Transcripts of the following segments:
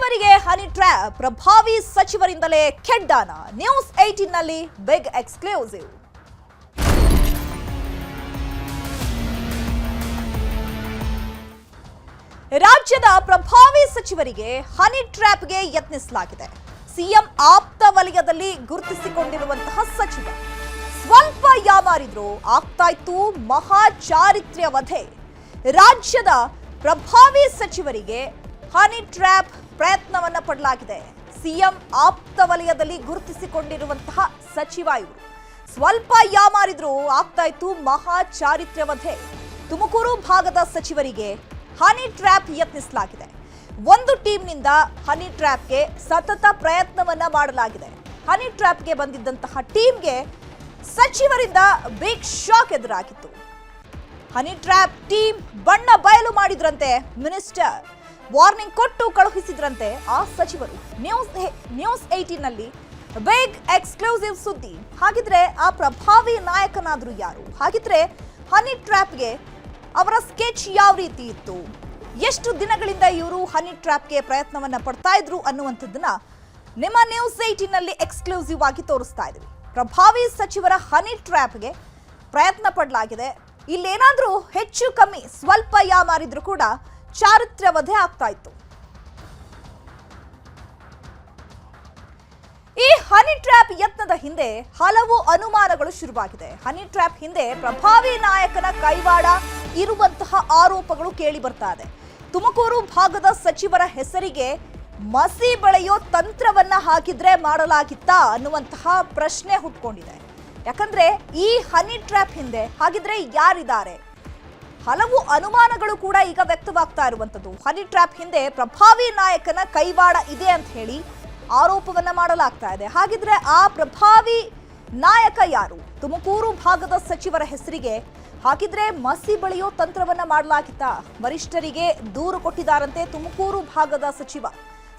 ಸಚಿವರಿಗೆ honey trap, ಪ್ರಭಾವಿ ಸಚಿವರಿಂದಲೇ ಖೆಡ್ಡಾನ. News 18 ನಲ್ಲಿ ಬಿಗ್ ಎಕ್ಸ್ಕ್ಲೂಸಿವ್. ರಾಜ್ಯದ ಪ್ರಭಾವಿ ಸಚಿವರಿಗೆ ಹನಿ ಟ್ರ್ಯಾಪ್ಗೆ ಯತ್ನಿಸಲಾಗಿದೆ. ಸಿಎಂ ಆಪ್ತ ವಲಯದಲ್ಲಿ ಗುರುತಿಸಿಕೊಂಡಿರುವಂತಹ ಸಚಿವ ಸ್ವಲ್ಪ ಯಾಮಾರಿದ್ರು ಆಗ್ತಾ ಇತ್ತು ಮಹಾ ಚಾರಿತ್ರ್ಯ ವಧೆ. ರಾಜ್ಯದ ಪ್ರಭಾವಿ ಸಚಿವರಿಗೆ ಹನಿ ಟ್ರ್ಯಾಪ್ ಪ್ರಯತ್ನವನ್ನ ಪಡಲಾಗಿದೆ. ಸಿಎಂ ಆಪ್ತ ವಲಯದಲ್ಲಿ ಗುರುತಿಸಿಕೊಂಡಿರುವಂತಹ ಸಚಿವ ಇವರು ಸ್ವಲ್ಪ ಯಾಮಾರಿದ್ರು ಆಗ್ತಾ ಇತ್ತು ಮಹಾ ಚಾರಿತ್ರ್ಯ ವಧೆ. ತುಮಕೂರು ಭಾಗದ ಸಚಿವರಿಗೆ ಹನಿ ಟ್ರ್ಯಾಪ್ ಯತ್ನಿಸಲಾಗಿದೆ. ಒಂದು ಟೀಮ್ನಿಂದ ಹನಿ ಟ್ರ್ಯಾಪ್ಗೆ ಸತತ ಪ್ರಯತ್ನವನ್ನ ಮಾಡಲಾಗಿದೆ. ಹನಿ ಟ್ರ್ಯಾಪ್ಗೆ ಬಂದಿದ್ದಂತಹ ಟೀಮ್ಗೆ ಸಚಿವರಿಂದ ಬಿಗ್ ಶಾಕ್ ಎದುರಾಗಿತ್ತು. ಹನಿ ಟ್ರ್ಯಾಪ್ ಟೀಮ್ ಬಣ್ಣ ಬಯಲು ಮಾಡಿದ್ರಂತೆ. ಮಿನಿಸ್ಟರ್ ವಾರ್ನಿಂಗ್ ಕೊಟ್ಟು ಕಳುಹಿಸಿದ್ರಂತೆ ಆ ಸಚಿವರು. ನ್ಯೂಸ್ 18 ನಲ್ಲಿ ಬಿಗ್ ಎಕ್ಸ್ಕ್ಲೂಸಿವ್ ಸುದ್ದಿ. ಹಾಗಿದ್ರೆ ಆ ಪ್ರಭಾವಿ ನಾಯಕನಾದ್ರು ಯಾರು? ಹಾಗಿದ್ರೆ ಹನಿ ಟ್ರ್ಯಾಪ್ಗೆ ಅವರ ಸ್ಕೆಚ್ ಯಾವ ರೀತಿ ಇತ್ತು? ಎಷ್ಟು ದಿನಗಳಿಂದ ಇವರು ಹನಿ ಟ್ರ್ಯಾಪ್ಗೆ ಪ್ರಯತ್ನವನ್ನ ಪಡ್ತಾ ಇದ್ರು ಅನ್ನುವಂಥದ್ದನ್ನ ನಿಮ್ಮ ನ್ಯೂಸ್ 18 ನಲ್ಲಿ ಎಕ್ಸ್ಕ್ಲೂಸಿವ್ ಆಗಿ ತೋರಿಸ್ತಾ ಇದ್ವಿ. ಪ್ರಭಾವಿ ಸಚಿವರ ಹನಿ ಟ್ರ್ಯಾಪ್ಗೆ ಪ್ರಯತ್ನ ಪಡಲಾಗಿದೆ. ಇಲ್ಲೇನಾದ್ರೂ ಹೆಚ್ಚು ಕಮ್ಮಿ ಸ್ವಲ್ಪ ಯಾಮಾರಿದ್ರು ಕೂಡ ಚಾರಿತ್ರ್ಯ ವಧೆ ಆಗ್ತಾ ಇತ್ತು. ಈ ಹನಿ ಟ್ರ್ಯಾಪ್ ಯತ್ನದ ಹಿಂದೆ ಹಲವು ಅನುಮಾನಗಳು ಶುರುವಾಗಿದೆ. ಹನಿ ಟ್ರ್ಯಾಪ್ ಹಿಂದೆ ಪ್ರಭಾವಿ ನಾಯಕನ ಕೈವಾಡ ಇರುವಂತಹ ಆರೋಪಗಳು ಕೇಳಿ ಬರ್ತಾ ಇದೆ. ತುಮಕೂರು ಭಾಗದ ಸಚಿವರ ಹೆಸರಿಗೆ ಮಸಿ ಬೆಳೆಯೋ ತಂತ್ರವನ್ನ ಹಾಕಿದ್ರೆ ಮಾಡಲಾಗಿತ್ತಾ ಅನ್ನುವಂತಹ ಪ್ರಶ್ನೆ ಹುಟ್ಕೊಂಡಿದೆ. ಯಾಕಂದ್ರೆ ಈ ಹನಿ ಟ್ರ್ಯಾಪ್ ಹಿಂದೆ ಹಾಗಿದ್ರೆ ಯಾರಿದ್ದಾರೆ? ಹಲವು ಅನುಮಾನಗಳು ಕೂಡ ಈಗ ವ್ಯಕ್ತವಾಗ್ತಾ ಇರುವಂತದ್ದು. ಹನಿ ಟ್ರ್ಯಾಪ್ ಹಿಂದೆ ಪ್ರಭಾವಿ ನಾಯಕನ ಕೈವಾಡ ಇದೆ ಅಂತ ಹೇಳಿ ಆರೋಪವನ್ನ ಮಾಡಲಾಗ್ತಾ ಇದೆ. ಹಾಗಿದ್ರೆ ಆ ಪ್ರಭಾವಿ ನಾಯಕ ಯಾರು? ತುಮಕೂರು ಭಾಗದ ಸಚಿವರ ಹೆಸರಿಗೆ ಹಾಕಿದ್ರೆ ಮಸಿ ಬೆಳೆಯೋ ತಂತ್ರವನ್ನ ಮಾಡಲಾಗಿತ್ತ? ವರಿಷ್ಠರಿಗೆ ದೂರು ಕೊಟ್ಟಿದ್ದಾರಂತೆ ತುಮಕೂರು ಭಾಗದ ಸಚಿವ.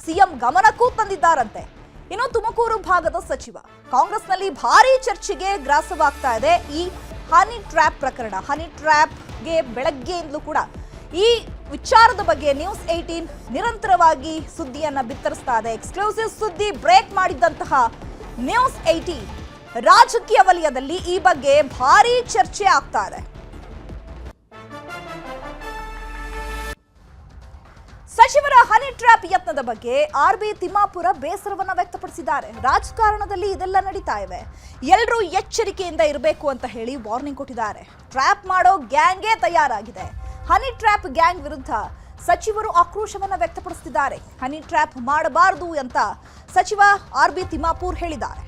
ಸಿಎಂ ಗಮನಕ್ಕೂ ತಂದಿದ್ದಾರಂತೆ. ಇನ್ನು ತುಮಕೂರು ಭಾಗದ ಸಚಿವ ಕಾಂಗ್ರೆಸ್ನಲ್ಲಿ ಭಾರಿ ಚರ್ಚೆಗೆ ಗ್ರಾಸವಾಗ್ತಾ ಇದೆ ಈ ಹನಿ ಟ್ರ್ಯಾಪ್ ಪ್ರಕರಣ. ಹನಿ ಟ್ರ್ಯಾಪ್ಗೆ ಬೆಳಗ್ಗೆಯಿಂದಲೂ ಕೂಡ ಈ ವಿಚಾರದ ಬಗ್ಗೆ ನ್ಯೂಸ್ 18 ನಿರಂತರವಾಗಿ ಸುದ್ದಿಯನ್ನ ಬಿತ್ತರಿಸ್ತಾ ಇದೆ. ಎಕ್ಸ್ಕ್ಲೂಸಿವ್ ಸುದ್ದಿ ಬ್ರೇಕ್ ಮಾಡಿದ್ದಂತಹ ನ್ಯೂಸ್ 18 ರಾಜಕೀಯ ವಲಯದಲ್ಲಿ ಈ ಬಗ್ಗೆ ಭಾರಿ ಚರ್ಚೆ ಆಗ್ತಾ ಇದೆ. ಸಚಿವರ ಹನಿ ಟ್ರ್ಯಾಪ್ ಯತ್ನದ ಬಗ್ಗೆ ಆರ್ಬಿ ತಿಮ್ಮಾಪುರ ಬೇಸರವನ್ನ ವ್ಯಕ್ತಪಡಿಸಿದ್ದಾರೆ. ರಾಜಕಾರಣದಲ್ಲಿ ಇದೆಲ್ಲ ನಡೀತಾ ಇವೆ, ಎಲ್ಲರೂ ಎಚ್ಚರಿಕೆಯಿಂದ ಇರಬೇಕು ಅಂತ ಹೇಳಿ ವಾರ್ನಿಂಗ್ ಕೊಟ್ಟಿದ್ದಾರೆ. ಟ್ರ್ಯಾಪ್ ಮಾಡೋ ಗ್ಯಾಂಗೇ ತಯಾರಾಗಿದೆ. ಹನಿ ಟ್ರ್ಯಾಪ್ ಗ್ಯಾಂಗ್ ವಿರುದ್ಧ ಸಚಿವರು ಆಕ್ರೋಶವನ್ನ ವ್ಯಕ್ತಪಡಿಸುತ್ತಿದ್ದಾರೆ. ಹನಿ ಟ್ರ್ಯಾಪ್ ಮಾಡಬಾರದು ಅಂತ ಸಚಿವ ಆರ್ಬಿ ತಿಮ್ಮಾಪುರ್ ಹೇಳಿದ್ದಾರೆ.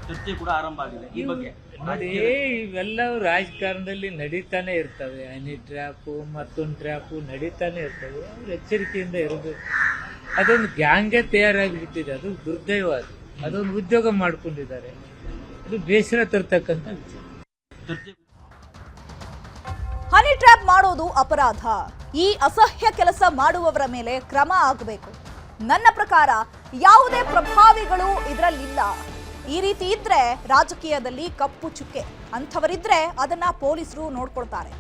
ಚರ್ಚೆ ಕೂಡ ಆರಂಭ ಆಗಿದೆ ಈ ಬಗ್ಗೆ. ಅದೇ ಇವೆಲ್ಲವೂ ರಾಜಕಾರಣದಲ್ಲಿ ನಡೀತಾನೆ ಇರ್ತವೆ. ಹನಿ ಟ್ರ್ಯಾಪು ಮತ್ತೊಂದು ಟ್ರ್ಯಾಪು ನಡೀತಾನೆ ಇರ್ತವೆ. ಅವ್ರು ಎಚ್ಚರಿಕೆಯಿಂದ ಇರಬೇಕು. ಅದೊಂದು ಗ್ಯಾಂಗೇ ತಯಾರಾಗಿಬಿಟ್ಟಿದೆ. ಅದು ದುರ್ದೈವ. ಅದೊಂದು ಉದ್ಯೋಗ ಮಾಡ್ಕೊಂಡಿದ್ದಾರೆ. ಅದು ಬೇಸರ ತರ್ತಕ್ಕಂಥ ವಿಚಾರ. ಹನಿ ಟ್ರ್ಯಾಪ್ ಮಾಡೋದು ಅಪರಾಧ. ಈ ಅಸಹ್ಯ ಕೆಲಸ ಮಾಡುವವರ ಮೇಲೆ ಕ್ರಮ ಆಗಬೇಕು. ನನ್ನ ಪ್ರಕಾರ ಯಾವುದೇ ಪ್ರಭಾವಿಗಳು ಇದರಲ್ಲಿಲ್ಲ. ಈ ರೀತಿ ಇದ್ರೆ ರಾಜಕೀಯದಲ್ಲಿ ಕಪ್ಪು ಚುಕ್ಕೆ. ಅಂಥವರಿದ್ರೆ ಅದನ್ನ ಪೊಲೀಸರು ನೋಡ್ಕೊಳ್ತಾರೆ.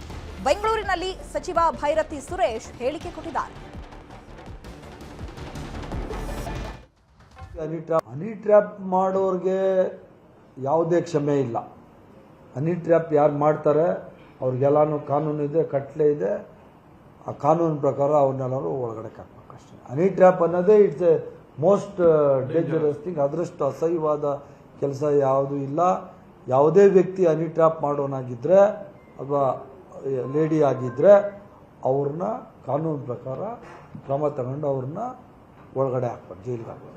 ಬೆಂಗಳೂರಿನಲ್ಲಿ ಸಚಿವ ಭೈರತಿ ಸುರೇಶ್ ಹೇಳಿಕೆ ಕೊಟ್ಟಿದ್ದಾರೆ. ಹನಿ ಟ್ರ್ಯಾಪ್ ಮಾಡೋರ್ಗೆ ಯಾವುದೇ ಕ್ಷಮೆ ಇಲ್ಲ. ಹನಿ ಟ್ರ್ಯಾಪ್ ಯಾರು ಮಾಡ್ತಾರೆ ಅವ್ರಿಗೆಲ್ಲಾನು ಕಾನೂನು ಇದೆ, ಕಟ್ಲೆ ಇದೆ. ಆ ಕಾನೂನು ಪ್ರಕಾರ ಅವ್ರನ್ನೆಲ್ಲರೂ ಒಳಗಡೆ ಹಾಕ್ಬೇಕು ಅಷ್ಟೇ. ಹನಿ ಟ್ರ್ಯಾಪ್ ಅನ್ನೋದೇ it's A most dangerous thing. ಅದರಷ್ಟು ಅಸಹ್ಯವಾದ ಕೆಲಸ ಯಾವುದೂ ಇಲ್ಲ. ಯಾವುದೇ ವ್ಯಕ್ತಿ ಹನಿ ಟ್ರ್ಯಾಪ್ ಮಾಡೋನಾಗಿದ್ದರೆ ಅಥವಾ ಲೇಡಿ ಆಗಿದ್ದರೆ ಅವ್ರನ್ನ ಕಾನೂನು ಪ್ರಕಾರ ಕ್ರಮ ತಗೊಂಡು ಅವ್ರನ್ನ ಒಳಗಡೆ ಹಾಕ್ಬೇಕು, ಜೈಲಿಗೆ ಹಾಕ್ಬೇಕು.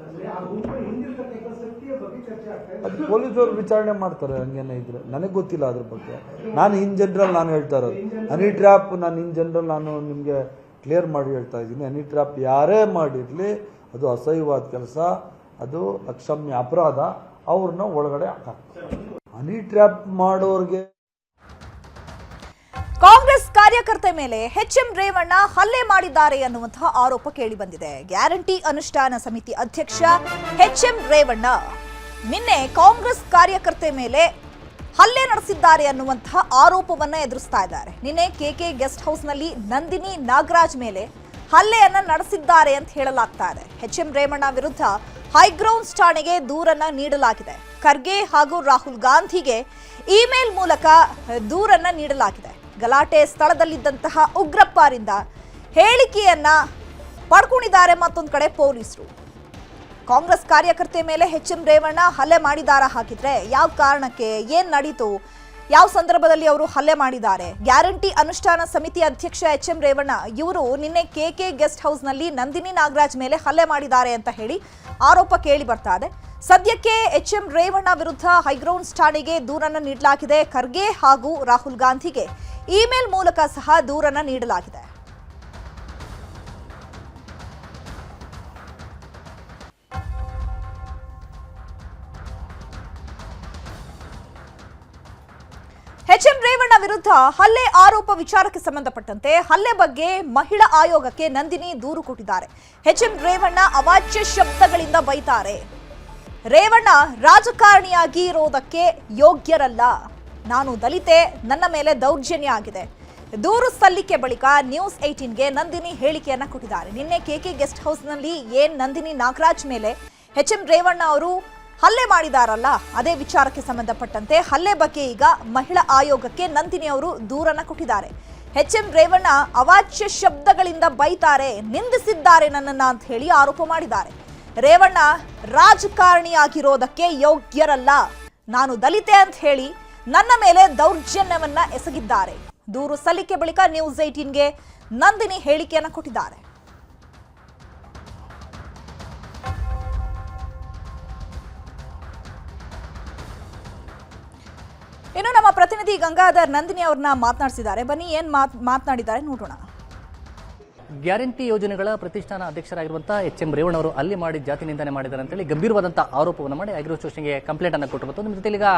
ಅದು ಪೊಲೀಸರು ವಿಚಾರಣೆ ಮಾಡ್ತಾರೆ. ಹಂಗೇನೆ ಇದ್ರೆ ನನಗೆ ಗೊತ್ತಿಲ್ಲ ಅದ್ರ ಬಗ್ಗೆ. ನಾನು ಇನ್ ಜನರಲ್ ನಾನು ಹೇಳ್ತಾ ಇರೋದು ಹನಿ ಟ್ರ್ಯಾಪ್. ನಾನು ಇನ್ ಜನರಲ್ ನಾನು ನಿಮಗೆ ಕ್ಲಿಯರ್ ಮಾಡಿ ಹೇಳ್ತಾ ಇದ್ದೀನಿ. ಹನಿ ಟ್ರ್ಯಾಪ್ ಯಾರೇ ಮಾಡಿರಲಿ ಅದು ಅಸಹ್ಯವಾದ ಕೆಲಸ, ಅದು ಅಕ್ಷಮ್ಯ ಅಪರಾಧ. ಅವ್ರನ್ನ ಒಳಗಡೆ ಹಾಕ್ತಾರೆ. ಹನಿ ಟ್ರ್ಯಾಪ್ ಮಾಡೋರ್ಗೆ ಕಾಂಗ್ರೆಸ್ ಕಾರ್ಯಕರ್ತೆ ಮೇಲೆ ಎಚ್ಎಂ ರೇವಣ್ಣ ಹಲ್ಲೆ ಮಾಡಿದ್ದಾರೆ ಅನ್ನುವಂತಹ ಆರೋಪ ಕೇಳಿ ಬಂದಿದೆ. ಗ್ಯಾರಂಟಿ ಅನುಷ್ಠಾನ ಸಮಿತಿ ಅಧ್ಯಕ್ಷ ಎಚ್ಎಂ ರೇವಣ್ಣ ನಿನ್ನೆ ಕಾಂಗ್ರೆಸ್ ಕಾರ್ಯಕರ್ತೆ ಮೇಲೆ ಹಲ್ಲೆ ನಡೆಸಿದ್ದಾರೆ ಅನ್ನುವಂತಹ ಆರೋಪವನ್ನ ಎದುರಿಸ್ತಾ ಇದ್ದಾರೆ. ನಿನ್ನೆ ಕೆಕೆ ಗೆಸ್ಟ್ ಹೌಸ್ನಲ್ಲಿ ನಂದಿನಿ ನಾಗರಾಜ್ ಮೇಲೆ ಹಲ್ಲೆಯನ್ನ ನಡೆಸಿದ್ದಾರೆ ಅಂತ ಹೇಳಲಾಗ್ತಾ ಇದೆ. ಎಚ್ಎಂ ರೇವಣ್ಣ ವಿರುದ್ಧ ಹೈಗ್ರೌಂಡ್ಸ್ ಠಾಣೆಗೆ ದೂರನ್ನ ನೀಡಲಾಗಿದೆ. ಖರ್ಗೆ ಹಾಗೂ ರಾಹುಲ್ ಗಾಂಧಿಗೆ ಇಮೇಲ್ ಮೂಲಕ ದೂರನ್ನ ನೀಡಲಾಗಿದೆ. ಗಲಾಟೆ ಸ್ಥಳದಲ್ಲಿದ್ದಂತಹ ಉಗ್ರಪ್ಪರಿಂದ ಹೇಳಿಕೆಯನ್ನ ಪಡ್ಕೊಂಡಿದ್ದಾರೆ ಮತ್ತೊಂದು ಕಡೆ ಪೊಲೀಸರು. ಕಾಂಗ್ರೆಸ್ ಕಾರ್ಯಕರ್ತೆ ಮೇಲೆ ಎಚ್ಎಂ ರೇವಣ್ಣ ಹಲ್ಲೆ ಮಾಡಿದಾರ ಹಾಕಿದ್ರೆ ಯಾವ ಕಾರಣಕ್ಕೆ, ಏನ್ ನಡೀತು, ಯಾವ ಸಂದರ್ಭದಲ್ಲಿ ಅವರು ಹಲ್ಲೆ ಮಾಡಿದ್ದಾರೆ? ಗ್ಯಾರಂಟಿ ಅನುಷ್ಠಾನ ಸಮಿತಿ ಅಧ್ಯಕ್ಷ ಎಚ್ಎಂ ರೇವಣ್ಣ ಇವರು ನಿನ್ನೆ ಕೆಕೆ ಗೆಸ್ಟ್ ಹೌಸ್ನಲ್ಲಿ ನಂದಿನಿ ನಾಗರಾಜ್ ಮೇಲೆ ಹಲ್ಲೆ ಮಾಡಿದ್ದಾರೆ ಅಂತ ಹೇಳಿ ಆರೋಪ ಕೇಳಿ ಬರ್ತಾ ಇದೆ. ಸದ್ಯಕ್ಕೆ ಎಚ್ಎಂ ರೇವಣ್ಣ ವಿರುದ್ಧ ಹೈಗ್ರೌಂಡ್ಸ್ ಠಾಣೆಗೆ ದೂರನ್ನ ನೀಡಲಾಗಿದೆ. ಖರ್ಗೆ ಹಾಗೂ ರಾಹುಲ್ ಗಾಂಧಿಗೆ ಇಮೇಲ್ ಮೂಲಕ ಸಹ ದೂರನ್ನ ನೀಡಲಾಗಿದೆ. ಎಚ್ಎಂ ರೇವಣ್ಣ ವಿರುದ್ಧ ಹಲ್ಲೆ ಆರೋಪ ವಿಚಾರಕ್ಕೆ ಸಂಬಂಧಪಟ್ಟಂತೆ ಹಲ್ಲೆ ಬಗ್ಗೆ ಮಹಿಳಾ ಆಯೋಗಕ್ಕೆ ನಂದಿನಿ ದೂರು ಕೊಟ್ಟಿದ್ದಾರೆ. ಎಚ್ಎಂ ರೇವಣ್ಣ ಅವಾಚ್ಯ ಶಬ್ದಗಳಿಂದ ಬೈತಾರೆ. ರೇವಣ್ಣ ರಾಜಕಾರಣಿಯಾಗಿ ಇರೋದಕ್ಕೆ ಯೋಗ್ಯರಲ್ಲ, ನಾನು ದಲಿತೆ, ನನ್ನ ಮೇಲೆ ದೌರ್ಜನ್ಯ ಆಗಿದೆ. ದೂರು ಸಲ್ಲಿಕೆ ಬಳಿಕ ನ್ಯೂಸ್ 18ಗೆ ನಂದಿನಿ ಹೇಳಿಕೆಯನ್ನ ಕೊಟ್ಟಿದ್ದಾರೆ. ನಿನ್ನೆ ಕೆಕೆ ಗೆಸ್ಟ್ ಹೌಸ್ನಲ್ಲಿ ನಂದಿನಿ ನಾಗರಾಜ್ ಮೇಲೆ ಎಚ್ಎಂ ರೇವಣ್ಣ ಅವರು ಹಲ್ಲೆ ಮಾಡಿದಾರಲ್ಲ, ಅದೇ ವಿಚಾರಕ್ಕೆ ಸಂಬಂಧಪಟ್ಟಂತೆ ಹಲ್ಲೆ ಬಗ್ಗೆ ಈಗ ಮಹಿಳಾ ಆಯೋಗಕ್ಕೆ ನಂದಿನಿ ಅವರು ದೂರನ್ನ ಕೊಟ್ಟಿದ್ದಾರೆ. ಎಚ್ಎಂ ರೇವಣ್ಣ ಅವಾಚ್ಯ ಶಬ್ದಗಳಿಂದ ಬೈತಾರೆ, ನಿಂದಿಸಿದ್ದಾರೆ ನನ್ನನ್ನ ಅಂತ ಹೇಳಿ ಆರೋಪ ಮಾಡಿದ್ದಾರೆ. ರೇವಣ್ಣ ರಾಜಕಾರಣಿಯಾಗಿರೋದಕ್ಕೆ ಯೋಗ್ಯರಲ್ಲ, ನಾನು ದಲಿತೆ ಅಂತ ಹೇಳಿ ನನ್ನ ಮೇಲೆ ದೌರ್ಜನ್ಯವನ್ನ ಎಸಗಿದ್ದಾರೆ. ದೂರು ಸಲ್ಲಿಕೆ ಬಳಿಕ ನ್ಯೂಸ್ 18ಗೆ ನಂದಿನಿ ಹೇಳಿಕೆಯನ್ನ ಕೊಟ್ಟಿದ್ದಾರೆ. ಇನ್ನು ನಮ್ಮ ಪ್ರತಿನಿಧಿ ಗಂಗಾಧರ್ ನಂದಿನಿ ಅವ್ರನ್ನ ಮಾತನಾಡಿಸಿದ್ದಾರೆ. ಬನ್ನಿ ಏನ್ ಮಾತನಾಡಿದ್ದಾರೆ ನೋಡೋಣ. ಗ್ಯಾರಂಟಿ ಯೋಜನೆಗಳ ಪ್ರತಿಷ್ಠಾನ ಅಧ್ಯಕ್ಷರಾಗಿರುವಂತಹ ಎಚ್ಎಂ ರೇವಣ್ಣ ಅವರು ಅಲ್ಲಿ ಮಾಡಿ ಜಾತಿ ನಿಂದನೆ ಮಾಡಿದ್ದಾರೆ ಅಂತೇಳಿ ಗಂಭೀರವಾದಂತಹ ಆರೋಪವನ್ನು ಮಾಡಿ ಅಗ್ರಿಕಲ್ಚರ್ ಸ್ಟೇಷನ್ಗೆ ಕಂಪ್ಲೇಂಟ್ ಅನ್ನು ಕೊಟ್ಟಿರುವಂತಹ ನಿಮ್ಮ ಜೊತೆ ಈಗ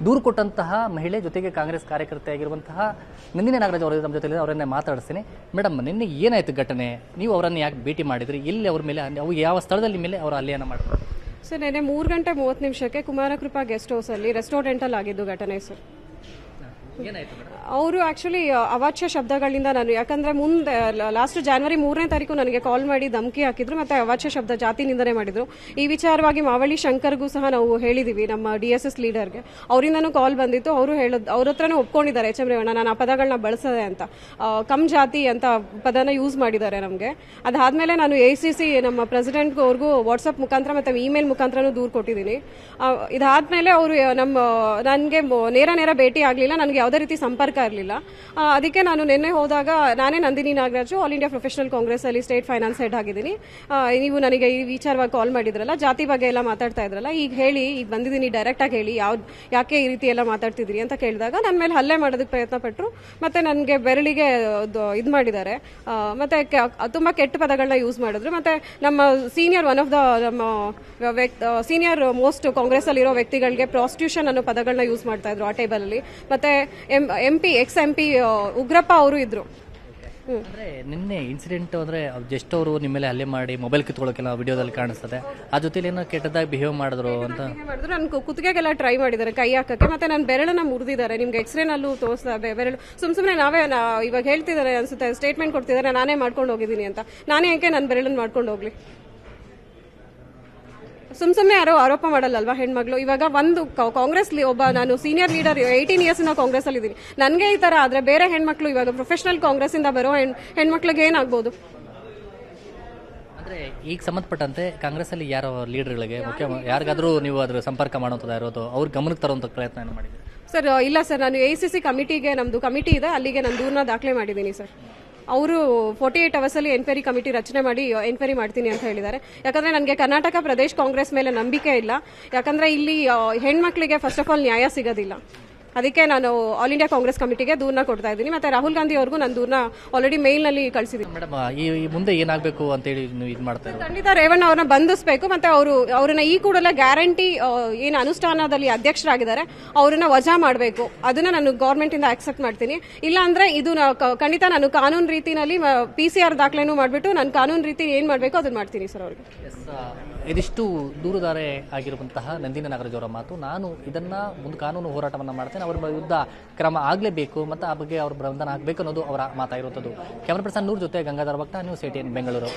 ದೂರು ಕೊಟ್ಟಂತಹ ಮಹಿಳೆ ಜೊತೆಗೆ ಕಾಂಗ್ರೆಸ್ ಕಾರ್ಯಕರ್ತೆ ಆಗಿರುವಂತಹ ನಂದಿನಿ ನಾಗರಾಜ್ ಅವರು ನಮ್ಮ ಜೊತೆ ಅವರನ್ನೇ ಮಾತಾಡಿಸ್ತೀನಿ. ಮೇಡಮ್, ನಿನ್ನೆ ಏನಾಯ್ತು ಘಟನೆ? ನೀವು ಅವರನ್ನು ಯಾಕೆ ಭೇಟಿ ಮಾಡಿದ್ರಿ? ಎಲ್ಲಿ ಅವ್ರ ಮೇಲೆ, ಅವು ಯಾವ ಸ್ಥಳದಲ್ಲಿ ಮೇಲೆ ಅವರು ಹಲ್ಲೆಯನ್ನು ಮಾಡಿದ್ರು? ಸರ್, ನೆನ್ನೆ 3 ಗಂಟೆ 30 ನಿಮಿಷಕ್ಕೆ ಕುಮಾರಕೃಪಾ ಗೆಸ್ಟ್ ಹೌಸ್ ಅಲ್ಲಿ ರೆಸ್ಟೋರೆಂಟಲ್ಲಿ ಆಗಿದ್ದು ಘಟನೆ ಸರ್. ಅವರು ಆಕ್ಚುಲಿ ಅವಾಚ್ಯ ಶಬ್ದಗಳಿಂದ ನಾನು, ಯಾಕಂದ್ರೆ ಮುಂದೆ ಲಾಸ್ಟ್ ಜನವರಿ 3ನೇ ತಾರೀಕು ನನಗೆ ಕಾಲ್ ಮಾಡಿ ಧಮಕಿ ಹಾಕಿದ್ರು, ಮತ್ತೆ ಅವಾಚ್ಯ ಶಬ್ದ ಜಾತಿ ನಿಂದನೆ ಮಾಡಿದ್ರು. ಈ ವಿಚಾರವಾಗಿ ಮಾವಳಿ ಶಂಕರ್ಗೂ ಸಹ ನಾವು ಹೇಳಿದೀವಿ, ನಮ್ಮ DSS ಲೀಡರ್ಗೆ. ಅವರಿಂದನೂ ಕಾಲ್ ಬಂದಿತ್ತು. ಅವರು ಅವ್ರ ಹತ್ರನೂ ಒಪ್ಕೊಂಡಿದ್ದಾರೆ ಎಚ್ಎಂ ರೇವಣ್ಣ ನಾನು ಆ ಪದಗಳನ್ನ ಬಳಸದೆ ಅಂತ, ಕಮ್ ಜಾತಿ ಅಂತ ಪದನ ಯೂಸ್ ಮಾಡಿದ್ದಾರೆ ನಮಗೆ. ಅದಾದ್ಮೇಲೆ ನಾನು ACC ನಮ್ಮ ಪ್ರೆಸಿಡೆಂಟ್ ಅವ್ರಿಗೂ ವಾಟ್ಸಪ್ ಮುಖಾಂತರ ಮತ್ತೆ ಇಮೇಲ್ ಮುಖಾಂತರನೂ ದೂರು ಕೊಟ್ಟಿದ್ದೀನಿ. ಇದಾದ್ಮೇಲೆ ಅವರು ನನಗೆ ನೇರ ಭೇಟಿ ಆಗಲಿಲ್ಲ, ನನಗೆ ಯಾವುದೇ ರೀತಿ ಸಂಪರ್ಕ ಇರಲಿಲ್ಲ. ಅದಕ್ಕೆ ನಾನು ನಿನ್ನೆ ಹೋದಾಗ ನಾನೇ Nandini Nagaraju, all India professional Congress ಅಲ್ಲಿ ಸ್ಟೇಟ್ ಫೈನಾನ್ಸ್ ಹೆಡ್ ಆಗಿದ್ದೀನಿ. ನೀವು ನನಗೆ ಈ ವಿಚಾರವಾಗಿ ಕಾಲ್ ಮಾಡಿದ್ರಲ್ಲ, ಜಾತಿ ಬಗ್ಗೆ ಎಲ್ಲ ಮಾತಾಡ್ತಾ ಇದ್ರಲ್ಲ, ಈಗ ಹೇಳಿ, ಈಗ ಬಂದಿದ್ದೀನಿ ಡೈರೆಕ್ಟ್ ಆಗಿ ಹೇಳಿ, ಯಾಕೆ ಈ ರೀತಿ ಎಲ್ಲ ಮಾತಾಡ್ತಿದ್ರಿ ಅಂತ ಕೇಳಿದಾಗ ನನ್ನ ಮೇಲೆ ಹಲ್ಲೆ ಮಾಡೋದಕ್ಕೆ ಪ್ರಯತ್ನ ಪಟ್ಟರು. ಮತ್ತೆ ನನಗೆ ಬೆರಳಿಗೆ ಇದು ಮಾಡಿದ್ದಾರೆ, ಮತ್ತೆ ತುಂಬಾ ಕೆಟ್ಟ ಪದಗಳನ್ನ ಯೂಸ್ ಮಾಡಿದ್ರು. ಮತ್ತೆ ನಮ್ಮ ಸೀನಿಯರ್ ಒನ್ ಆಫ್ ದ ನಮ್ಮ ಸೀನಿಯರ್ ಮೋಸ್ಟ್ ಕಾಂಗ್ರೆಸ್ ಅಲ್ಲಿರೋ ವ್ಯಕ್ತಿಗಳಿಗೆ ಪ್ರಾಸ್ಟಿಟ್ಯೂಷನ್ ಅನ್ನೋ ಪದಗಳನ್ನ ಯೂಸ್ ಮಾಡ್ತಾ ಇದ್ರು ಆ ಟೇಬಲ್ ಅಲ್ಲಿ. ಮತ್ತೆ ಎಕ್ಸ್ ಎಂ ಪಿ ಉಗ್ರಪ್ಪ ಅವರು ಇದ್ರು. ಅಂದ್ರೆ ನಿನ್ನೆ ಇನ್ಸಿಡೆಂಟ್ ಅಂದ್ರೆ ಜಸ್ಟ್ ಅವರು ನಿಮ್ಮ ಮೇಲೆ ಹಲ್ಲೆ ಮಾಡಿ ಮೊಬೈಲ್ ಕಿತ್ಕೊಳ್ಳೋಕೆಲ್ಲ ವಿಡಿಯೋದಲ್ಲಿ ಕಾಣಿಸ್ತದೆ. ಆ ಜೊತೆಲಿ ಏನೋ ಕೆಟ್ಟದಾಗಿ ಬಿಹೇವ್ ಮಾಡಿದ್ರು ಅಂತ ಮಾಡಿದ್ರು. ನನ್ ಕುತ್ತಿಗೆಗೆಲ್ಲ ಟ್ರೈ ಮಾಡಿದ್ದಾರೆ ಕೈ ಹಾಕಕ್ಕೆ, ಮತ್ತೆ ನನ್ನ ಬೆರಳನ್ನ ಮುರಿದಿದ್ದಾರೆ. ನಿಮ್ಗೆ ಎಕ್ಸ್ರೇನಲ್ಲೂ ತೋರಿಸ್ತಾರೆ ಬೆರಳು. ಸುಮ್ಮನೆ ನಾವೇ ಇವಾಗ ಹೇಳ್ತಿದ್ದಾರೆ ಅನ್ಸುತ್ತೆ, ಸ್ಟೇಟ್ಮೆಂಟ್ ಕೊಡ್ತಿದ್ದಾರೆ ನಾನೇ ಮಾಡ್ಕೊಂಡು ಹೋಗಿದ್ದೀನಿ ಅಂತ. ನಾನೇ ಯಾಕೆ ನನ್ನ ಬೆರಳನ್ನ ಮಾಡ್ಕೊಂಡು ಹೋಗ್ಲಿ? ಸುಮ್ಮನೆ ಯಾರೋ ಆರೋಪ ಮಾಡಲ್ಲಲ್ವಾ ಹೆಣ್ಮಗಳು. ಇವಾಗ ಒಂದು ಕಾಂಗ್ರೆಸ್ ಒಬ್ಬ ನಾನು ಸೀನಿಯರ್ ಲೀಡರ್ 18 ಇಯರ್ಸ್ ಇಂದ ಕಾಂಗ್ರೆಸ್ ಅಲ್ಲಿ ಇದ್ದೀನಿ. ನನಗೆ ಈ ತರ ಆದ್ರೆ ಬೇರೆ ಹೆಣ್ಮಕ್ಳು ಇವಾಗ ಪ್ರೊಫೆಷನಲ್ ಕಾಂಗ್ರೆಸ್ ಇಂದ ಬರೋ ಹೆಣ್ಮಕ್ಳಿಗೆ ಏನಾಗ್ಬೋದು? ಅಂದ್ರೆ ಈಗ ಸಂಬಂಧಪಟ್ಟಂತೆ ಕಾಂಗ್ರೆಸ್ ಅಲ್ಲಿ ಯಾರೋ ಲೀಡರ್ಗಳಿಗೆ ಮುಖ್ಯ ಯಾರಿಗಾದ್ರೂ ನೀವು ಅದ್ರ ಸಂಪರ್ಕ ಮಾಡುವಂತದ್ದು ಇರೋದು, ಅವ್ರ ಗಮನಕ್ಕೆ ತರುವಂತ ಪ್ರಯತ್ನ ಏನು ಮಾಡಿದ್ರೆ? ಸರ್ ಇಲ್ಲ ಸರ್, ನಾನು ACC ಕಮಿಟಿಗೆ, ನಮ್ದು ಕಮಿಟಿ ಇದೆ, ಅಲ್ಲಿಗೆ ನಾನು ದೂರನ್ನ ದಾಖಲೆ ಮಾಡಿದ್ದೀನಿ ಸರ್. ಅವರು 48 ಅವರ್ಸ್ ಅಲ್ಲಿ ಎನ್ಕ್ವೈರಿ ಕಮಿಟಿ ರಚನೆ ಮಾಡಿ ಎನ್ಕ್ವೈರಿ ಮಾಡ್ತೀನಿ ಅಂತ ಹೇಳಿದ್ದಾರೆ. ಯಾಕಂದ್ರೆ ನನಗೆ ಕರ್ನಾಟಕ ಪ್ರದೇಶ ಕಾಂಗ್ರೆಸ್ ಮೇಲೆ ನಂಬಿಕೆ ಇಲ್ಲ. ಯಾಕಂದ್ರೆ ಇಲ್ಲಿ ಹೆಣ್ಮಕ್ಳಿಗೆ ಫಸ್ಟ್ ಆಫ್ ಆಲ್ ನ್ಯಾಯ ಸಿಗೋದಿಲ್ಲ. ಅದಕ್ಕೆ ನಾನು ಆಲ್ ಇಂಡಿಯಾ ಕಾಂಗ್ರೆಸ್ ಕಮಿಟಿಗೆ ದೂರನ್ನ ಕೊಡ್ತಾ ಇದ್ದೀನಿ. ಮತ್ತೆ ರಾಹುಲ್ ಗಾಂಧಿ ಅವ್ರಿಗೂ ನಾನು ದೂರನ್ನ ಆಲ್ರೆಡಿ ಮೇಲ್ ನಲ್ಲಿ ಕಳಿಸಿದ್ದೀನಿ. ಮೇಡಮ್, ಈ ಮುಂದೆ ಏನಾಗಬೇಕು ಅಂತ ಹೇಳಿ ನೀವು ಇದು ಮಾಡ್ತಾ ಇದ್ದೀರಾ? ಖಂಡಿತ ರೇವಣ್ಣ ಅವ್ರನ್ನ ಬಂಧಿಸಬೇಕು. ಮತ್ತೆ ಅವ್ರನ್ನ ಈ ಕೂಡಲೇ ಗ್ಯಾರಂಟಿ ಏನು ಅನುಷ್ಠಾನದಲ್ಲಿ ಅಧ್ಯಕ್ಷರಾಗಿದ್ದಾರೆ ಅವ್ರನ್ನ ವಜಾ ಮಾಡಬೇಕು. ಅದನ್ನ ನಾನು ಗವರ್ಮೆಂಟ್ ಇಂದ ಆಕ್ಸೆಪ್ಟ್ ಮಾಡ್ತೀನಿ. ಇಲ್ಲ ಅಂದ್ರೆ ಇದು ಖಂಡಿತ ನಾನು ಕಾನೂನು ರೀತಿನಲ್ಲಿ PCR ದಾಖಲೆನೂ ಮಾಡಿಬಿಟ್ಟು ನಾನು ಕಾನೂನು ರೀತಿ ಏನ್ ಮಾಡಬೇಕು ಅದನ್ನ ಮಾಡ್ತೀನಿ ಸರ್ ಅವ್ರಿಗೆ. ಇದಿಷ್ಟು ದೂರುದಾರೆ ಆಗಿರುವಂತಹ ನಂದಿನಿ ನಾಗರಾಜ್ ಅವರ ಮಾತು. ನಾನು ಇದನ್ನ ಮುಂದೆ ಕಾನೂನು ಹೋರಾಟವನ್ನ ಮಾಡ್ತೇನೆ. ತಕ್ಷಣ ಅವರ ವಿರುದ್ಧ ಕ್ರಮ ಆಗಲೇಬೇಕು ಮತ್ತು ಆ ಬಗ್ಗೆ ಅವ್ರ ಬಂಧನ ಆಗಬೇಕು ಅನ್ನೋದು ಅವರ ಮಾತಾಗಿರುತ್ತದೆ. ಕ್ಯಾಮರಾ ಪರ್ಸನ್ ನೂರ್ ಜೊತೆ ಗಂಗಾಧರ ಭಕ್ತ, ನ್ಯೂಸ್ 18 ಬೆಂಗಳೂರು.